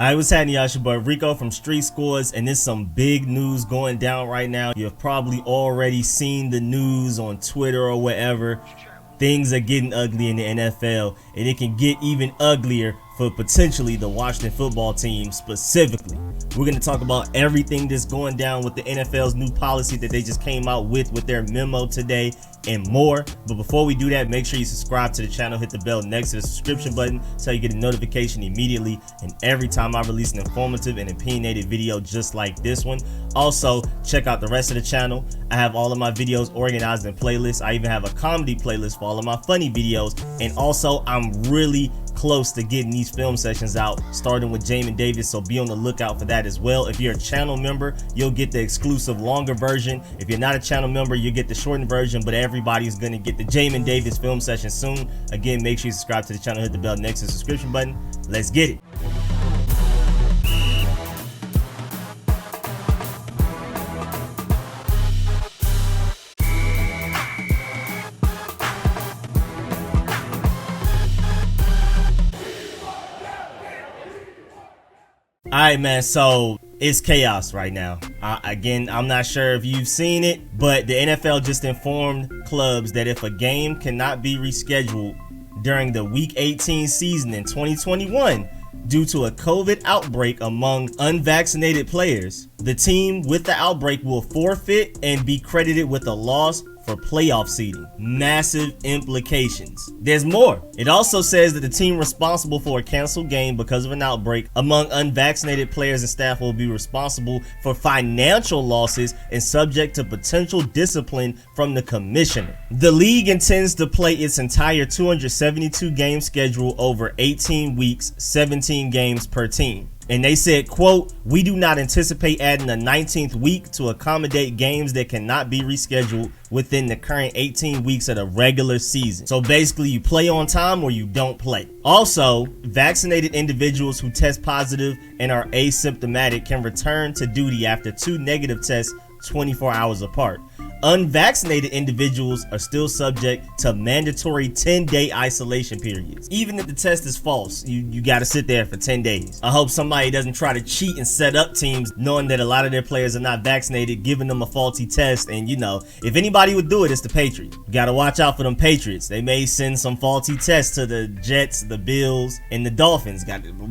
Alright, what's happening, y'all? It's your boy Rico from Street Scores, and there's some big news going down right now. You've probably already seen the news on Twitter or wherever. Things are getting ugly in the NFL, and it can get even uglier for potentially the Washington football team specifically. We're going to talk about everything that's going down with the NFL's new policy that they just came out with their memo today and more. But before we do that, make sure you subscribe to the channel, hit the bell next to the subscription button so you get a notification immediately and every time I release an informative and opinionated video just like this one. Also, check out the rest of the channel. I have all of my videos organized in playlists. I even have a comedy playlist for all of my funny videos, and also I'm really close to getting these film sessions out, starting with Jamin Davis, so be on the lookout for that as well. If you're a channel member, you'll get the exclusive longer version. If you're not a channel member, you get the shortened version, but everybody's gonna get the Jamin Davis film session soon. Again, make sure you subscribe to the channel, hit the bell next to the subscription button. Let's get it. Alright, man, so it's chaos right now. Again, I'm not sure if you've seen it, but the NFL just informed clubs that if a game cannot be rescheduled during the Week 18 season in 2021 due to a COVID outbreak among unvaccinated players, the team with the outbreak will forfeit and be credited with a loss for playoff seeding. Massive implications. There's more. It also says that the team responsible for a canceled game because of an outbreak among unvaccinated players and staff will be responsible for financial losses and subject to potential discipline from the commissioner. The league intends to play its entire 272 game schedule over 18 weeks, 17 games per team. And they said, quote, "We do not anticipate adding a 19th week to accommodate games that cannot be rescheduled within the current 18 weeks of the regular season." So basically, you play on time or you don't play. Also, vaccinated individuals who test positive and are asymptomatic can return to duty after 2 negative tests 24 hours apart. Unvaccinated individuals are still subject to mandatory 10-day isolation periods. Even if the test is false, you got to sit there for 10 days. I hope somebody doesn't try to cheat and set up teams knowing that a lot of their players are not vaccinated, giving them a faulty test. And you know, if anybody would do it, it's the Patriots. You got to watch out for them Patriots. They may send some faulty tests to the Jets, the Bills, and the Dolphins.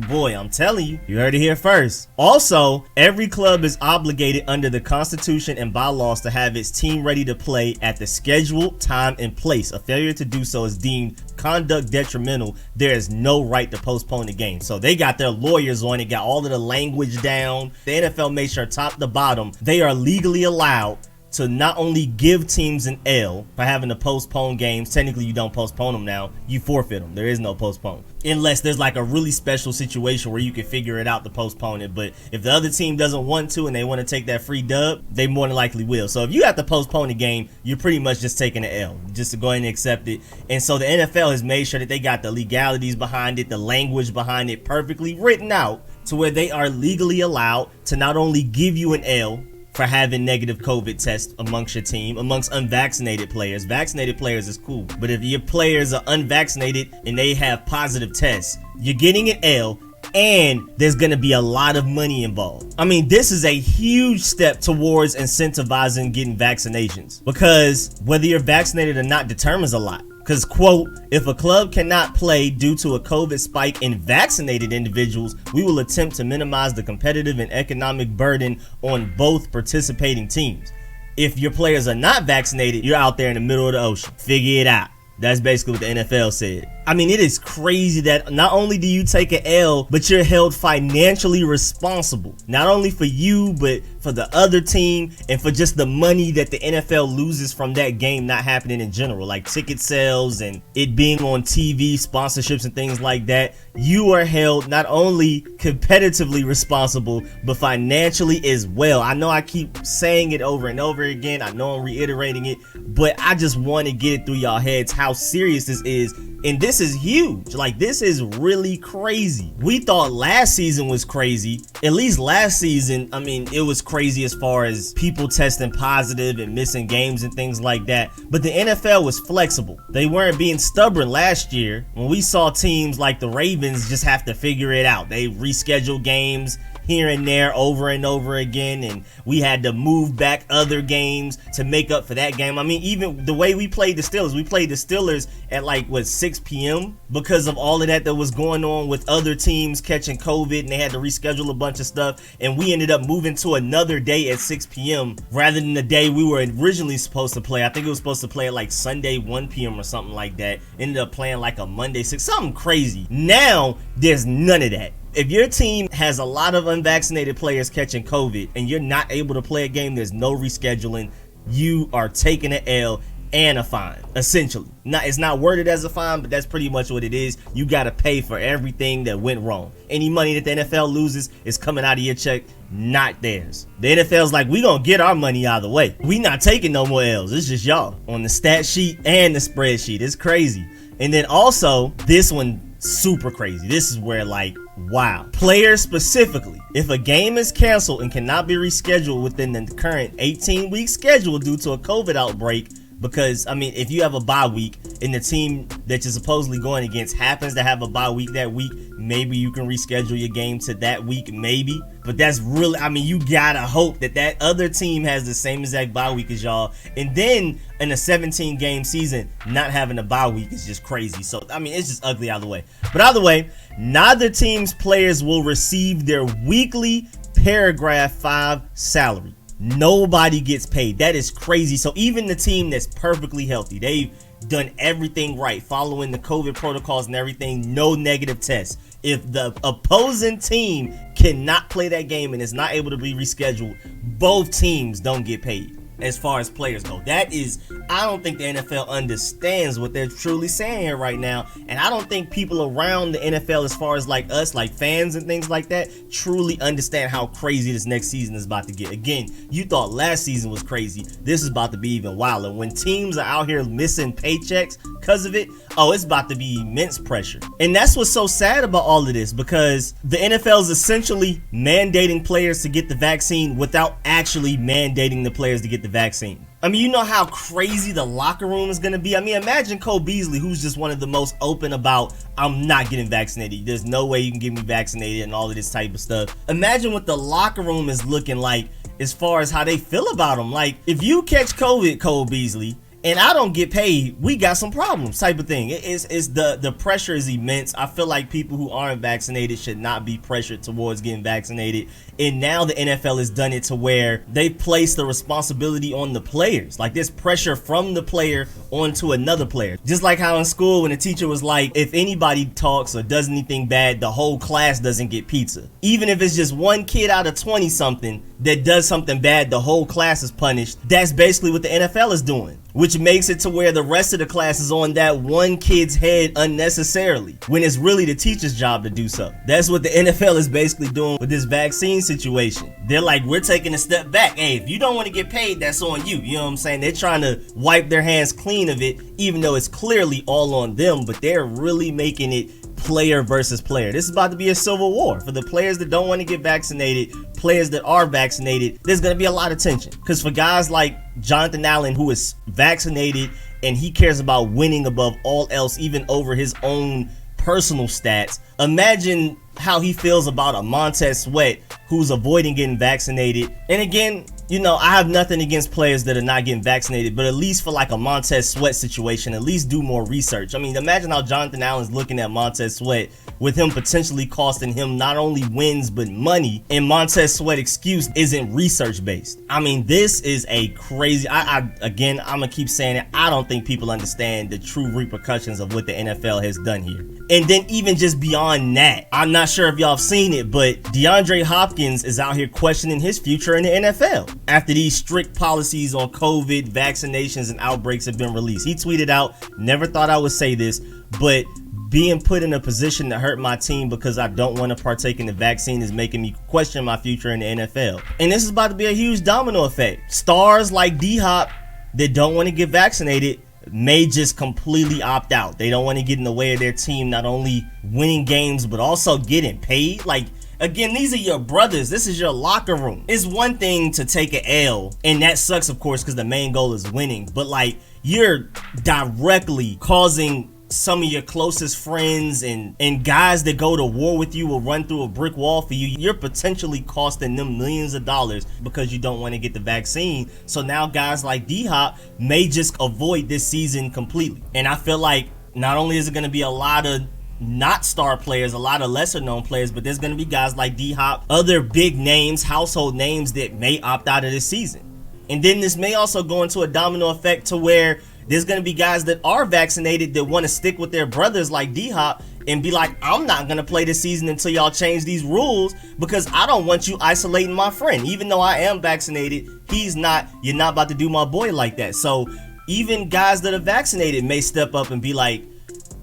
Boy, I'm telling you, you heard it here first. Also, every club is obligated under the Constitution and bylaws to have its team ready to play at the scheduled time and place. A failure to do so is deemed conduct detrimental. There is no right to postpone the game. So they got their lawyers on it, got all of the language down. The NFL made sure top to bottom they are legally allowed to not only give teams an L for having to postpone games. Technically, you don't postpone them now, you forfeit them. There is no postpone. Unless there's like a really special situation where you can figure it out to postpone it. But if the other team doesn't want to and they want to take that free dub, they more than likely will. So if you have to postpone the game, you're pretty much just taking an L, just to go ahead and accept it. And so the NFL has made sure that they got the legalities behind it, the language behind it perfectly written out to where they are legally allowed to not only give you an L for having negative COVID tests amongst your team, amongst unvaccinated players. Vaccinated players is cool, but if your players are unvaccinated and they have positive tests, you're getting an L, and there's gonna be a lot of money involved. I mean, this is a huge step towards incentivizing getting vaccinations, because whether you're vaccinated or not determines a lot. Because, quote, "If a club cannot play due to a COVID spike in vaccinated individuals, we will attempt to minimize the competitive and economic burden on both participating teams. If your players are not vaccinated, you're out there in the middle of the ocean. Figure it out." That's basically what the NFL said. I mean, it is crazy that not only do you take an L, but you're held financially responsible. Not only for you, but for the other team and for just the money that the NFL loses from that game not happening in general, like ticket sales and it being on TV, sponsorships and things like that. You are held not only competitively responsible, but financially as well. I know I keep saying it over and over again. I know I'm reiterating it, but I just want to get it through y'all heads how serious this is. And this is huge. Like, this is really crazy. We thought last season was crazy at least last season, I mean, it was crazy as far as people testing positive and missing games and things like that. But the NFL was flexible. They weren't being stubborn last year when we saw teams like the Ravens just have to figure it out. They rescheduled games here and there over and over again, and we had to move back other games to make up for that game. I mean, even the way we played the Steelers at like 6 p.m. because of all of that was going on with other teams catching COVID, and they had to reschedule a bunch of stuff, and we ended up moving to another day at 6 p.m. rather than the day we were originally supposed to play. I think it was supposed to play at like Sunday 1 p.m. or something like that. Ended up playing like a Monday 6, something crazy. Now there's none of that. If your team has a lot of unvaccinated players catching COVID and you're not able to play a game, there's no rescheduling. You are taking an L and a fine, essentially. It's not worded as a fine, but that's pretty much what it is. You got to pay for everything that went wrong. Any money that the NFL loses is coming out of your check, not theirs. The NFL's like, we gonna get our money out of the way. We not taking no more L's. It's just y'all on the stat sheet and the spreadsheet. It's crazy. And then also, this one, super crazy. This is where, like, wow. Players specifically, if a game is canceled and cannot be rescheduled within the current 18-week schedule due to a COVID outbreak, because, I mean, if you have a bye week and the team that you're supposedly going against happens to have a bye week that week, maybe you can reschedule your game to that week, maybe. But that's really, I mean, you gotta hope that that other team has the same exact bye week as y'all. And then in a 17-game season, not having a bye week is just crazy. So, I mean, it's just ugly either way. But either way, neither team's players will receive their weekly paragraph 5 salary. Nobody gets paid. That is crazy. So even the team that's perfectly healthy, they've done everything right, following the COVID protocols and everything, no negative tests. If the opposing team cannot play that game and is not able to be rescheduled, both teams don't get paid. As far as players go, that is, I don't think the NFL understands what they're truly saying here right now, and I don't think people around the NFL, as far as like us, like fans and things like that, truly understand how crazy this next season is about to get. Again, you thought last season was crazy. This is about to be even wilder. When teams are out here missing paychecks because of it, oh, it's about to be immense pressure. And that's what's so sad about all of this, because the NFL is essentially mandating players to get the vaccine without actually mandating the players to get the vaccine. I mean, you know how crazy the locker room is going to be. I mean, imagine Cole Beasley, who's just one of the most open about, I'm not getting vaccinated. There's no way you can get me vaccinated and all of this type of stuff. Imagine what the locker room is looking like as far as how they feel about him. Like, if you catch COVID, Cole Beasley, and I don't get paid, we got some problems type of thing. It's the pressure is immense. I feel like people who aren't vaccinated should not be pressured towards getting vaccinated. And now the NFL has done it to where they've placed the responsibility on the players. Like, there's pressure from the player onto another player. Just like how in school when the teacher was like, if anybody talks or does anything bad, the whole class doesn't get pizza. Even if it's just one kid out of 20 something that does something bad, the whole class is punished. That's basically what the NFL is doing, which makes it to where the rest of the class is on that one kid's head unnecessarily, when it's really the teacher's job to do so. That's what the NFL is basically doing with this vaccine situation. They're like, we're taking a step back. Hey, if you don't want to get paid, that's on you. You know what I'm saying? They're trying to wipe their hands clean of it, even though it's clearly all on them, but they're really making it player versus player. This is about to be a civil war for the players that don't want to get vaccinated, players that are vaccinated. There's going to be a lot of tension, because for guys like Jonathan Allen, who is vaccinated and he cares about winning above all else, even over his own personal stats, imagine how he feels about a Montez Sweat who's avoiding getting vaccinated. And again, you know, I have nothing against players that are not getting vaccinated, but at least for like a Montez Sweat situation, at least do more research. I mean, imagine how Jonathan Allen's looking at Montez Sweat, with him potentially costing him not only wins but money, and Montez Sweat excuse isn't research based. I mean, this is a crazy, again, I'm gonna keep saying it, I don't think people understand the true repercussions of what the NFL has done here. And then even just beyond that, I'm not sure if y'all have seen it, but Deandre Hopkins is out here questioning his future in the NFL after these strict policies on COVID, vaccinations, and outbreaks have been released. He tweeted out, never thought I would say this, but being put in a position to hurt my team because I don't want to partake in the vaccine is making me question my future in the NFL. And this is about to be a huge domino effect. Stars like D-Hop that don't want to get vaccinated may just completely opt out. They don't want to get in the way of their team not only winning games but also getting paid. Like, Again, these are your brothers. This is your locker room. It's one thing to take an L, and that sucks, of course, because the main goal is winning. But like, you're directly causing some of your closest friends and guys that go to war with you will run through a brick wall for you. You're potentially costing them millions of dollars because you don't want to get the vaccine. So now guys like D-Hop may just avoid this season completely. And I feel like not only is it going to be a lot of not star players, a lot of lesser known players, but there's going to be guys like D-Hop, other big names, household names that may opt out of this season. And then this may also go into a domino effect to where there's going to be guys that are vaccinated that want to stick with their brothers like D-Hop and be like, I'm not going to play this season until y'all change these rules because I don't want you isolating my friend. Even though I am vaccinated, he's not. You're not about to do my boy like that. So even guys that are vaccinated may step up and be like,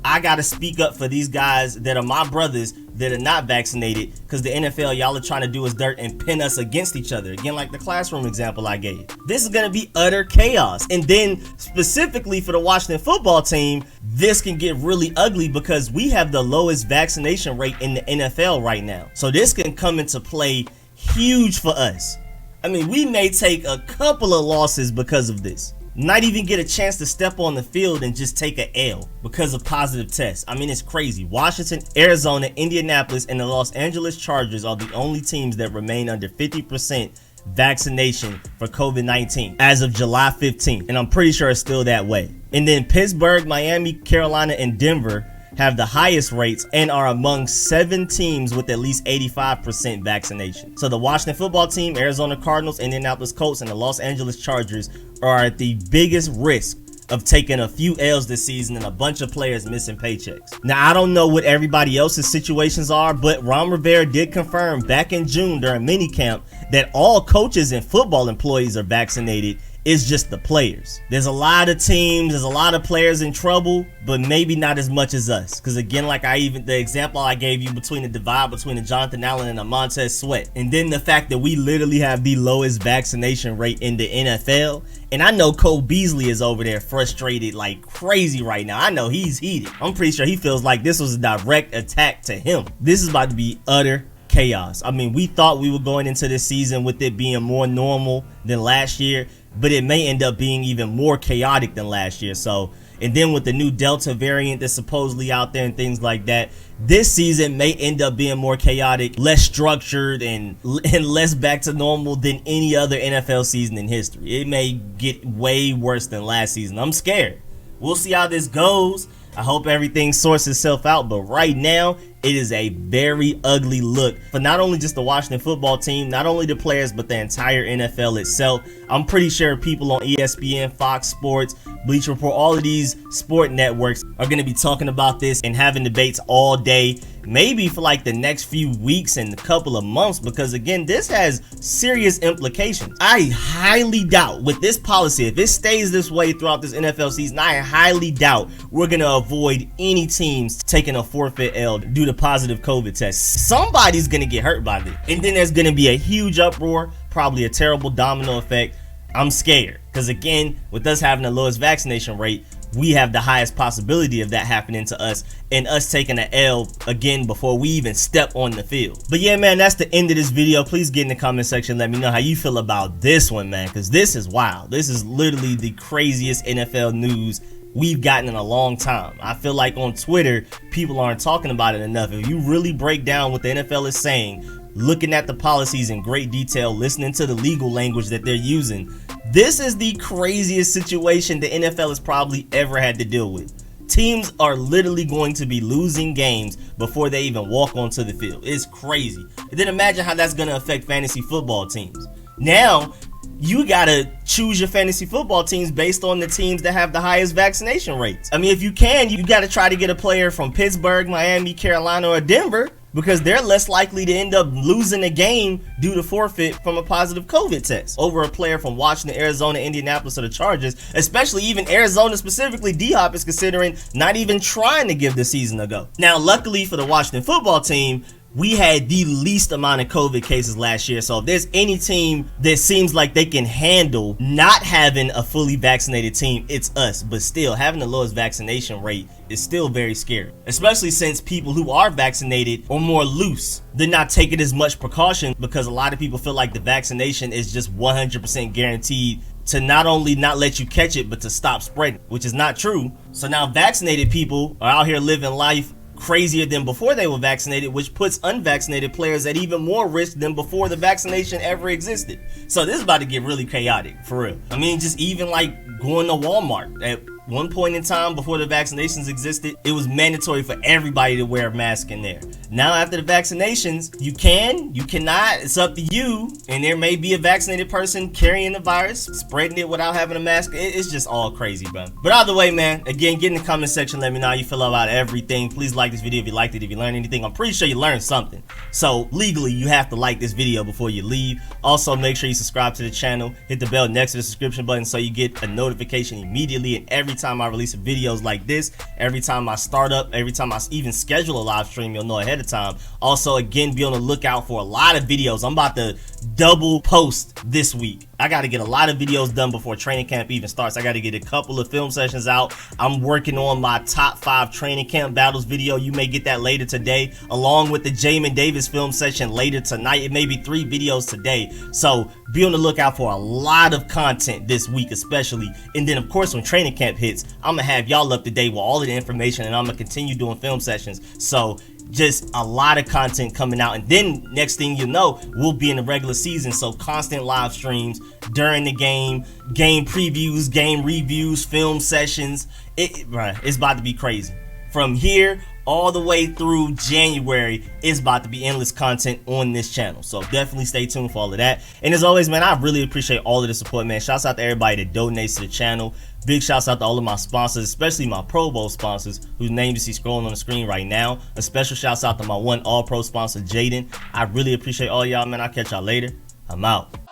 I got to speak up for these guys that are my brothers that are not vaccinated, because the NFL, y'all are trying to do us dirt and pin us against each other. Again, like the classroom example I gave. This is going to be utter chaos. And then specifically for the Washington football team, this can get really ugly because we have the lowest vaccination rate in the NFL right now. So this can come into play huge for us. I mean, we may take a couple of losses because of this. Not even get a chance to step on the field and just take an L because of positive tests. I mean, it's crazy. Washington, Arizona, Indianapolis, and the Los Angeles Chargers are the only teams that remain under 50% vaccination for COVID-19 as of July 15th. And I'm pretty sure it's still that way. And then Pittsburgh, Miami, Carolina, and Denver have the highest rates and are among 7 teams with at least 85% vaccination. So the Washington football team, Arizona Cardinals, Indianapolis Colts, and the Los Angeles Chargers are at the biggest risk of taking a few L's this season and a bunch of players missing paychecks. Now, I don't know what everybody else's situations are, but Ron Rivera did confirm back in June during minicamp that all coaches and football employees are vaccinated. It's just the players. There's a lot of teams, there's a lot of players in trouble, but maybe not as much as us. Because again, like the example I gave you between the divide between the Jonathan Allen and the Montez Sweat, and then the fact that we literally have the lowest vaccination rate in the NFL. And I know Cole Beasley is over there frustrated like crazy right now. I know he's heated. I'm pretty sure he feels like this was a direct attack to him. This is about to be utter chaos. I mean, we thought we were going into this season with it being more normal than last year, but it may end up being even more chaotic than last year. So, and then with the new Delta variant that's supposedly out there and things like that, this season may end up being more chaotic, less structured, and less back to normal than any other NFL season in history. It may get way worse than last season. I'm scared. We'll see how this goes. I hope everything sorts itself out, but right now it is a very ugly look for not only just the Washington football team, not only the players, but the entire NFL itself. I'm pretty sure people on ESPN, Fox Sports, Bleacher Report, all of these sport networks are going to be talking about this and having debates all day, maybe for like the next few weeks and a couple of months, because again, this has serious implications. I highly doubt with this policy, if it stays this way throughout this NFL season, I highly doubt we're going to avoid any teams taking a forfeit L due to positive COVID tests. Somebody's going to get hurt by this. And then there's going to be a huge uproar, probably a terrible domino effect. I'm scared because again, with us having the lowest vaccination rate, we have the highest possibility of that happening to us and us taking an L again before we even step on the field. But yeah, man, that's the end of this video. Please get in the comment section. Let me know how you feel about this one, man, because this is wild. This is literally the craziest NFL news we've gotten in a long time. I feel like on Twitter, people aren't talking about it enough. If you really break down what the NFL is saying, looking at the policies in great detail, listening to the legal language that they're using, this is the craziest situation the NFL has probably ever had to deal with. Teams are literally going to be losing games before they even walk onto the field. It's crazy. And then imagine how that's going to affect fantasy football teams. Now, you gotta choose your fantasy football teams based on the teams that have the highest vaccination rates. I mean, if you can, you gotta try to get a player from Pittsburgh, Miami, Carolina, or Denver, because they're less likely to end up losing a game due to forfeit from a positive COVID test over a player from Washington, Arizona, Indianapolis, or the Chargers. Especially even Arizona specifically, D-Hop is considering not even trying to give the season a go. Now, luckily for the Washington football team, we had the least amount of COVID cases last year. So if there's any team that seems like they can handle not having a fully vaccinated team, it's us. But still, having the lowest vaccination rate is still very scary, especially since people who are vaccinated are more loose. They're not taking as much precaution because a lot of people feel like the vaccination is just 100% guaranteed to not only not let you catch it, but to stop spreading, which is not true. So now vaccinated people are out here living life crazier than before they were vaccinated, which puts unvaccinated players at even more risk than before the vaccination ever existed. So this is about to get really chaotic, for real. I mean, just even like going to Walmart. At one point in time before the vaccinations existed, it was mandatory for everybody to wear a mask in there. Now after the vaccinations, you can, you cannot, it's up to you. And there may be a vaccinated person carrying the virus, spreading it without having a mask. It's just all crazy, bro. But either way, man, again, get in the comment section, let me know how you feel about everything. Please like this video if you liked it, if you learned anything. I'm pretty sure you learned something. So legally, you have to like this video before you leave. Also, make sure you subscribe to the channel, hit the bell next to the subscription button so you get a notification immediately. And every time I release videos like this, every time I start up, every time I even schedule a live stream, you'll know ahead of time. Also, again, be on the lookout for a lot of videos. I'm about to double post this week. I got to get a lot of videos done before training camp even starts. I got to get a couple of film sessions out. I'm working on my top 5 training camp battles video. You may get that later today, along with the Jamin Davis film session later tonight. It may be 3 videos today. So be on the lookout for a lot of content this week, especially. And then, of course, when training camp hits, I'm going to have y'all up to date with all of the information, and I'm going to continue doing film sessions. So just a lot of content coming out, and then next thing you know, we'll be in the regular season, so constant live streams during the game previews, game reviews, film sessions. It's about to be crazy. From here all the way through January, it's about to be endless content on this channel. So definitely stay tuned for all of that. And as always, man, I really appreciate all of the support, man. Shouts out to everybody that donates to the channel. Big shouts out to all of my sponsors, especially my Pro Bowl sponsors, whose name you see scrolling on the screen right now. A special shouts out to my one All-Pro sponsor, Jaden. I really appreciate all y'all, man. I'll catch y'all later. I'm out.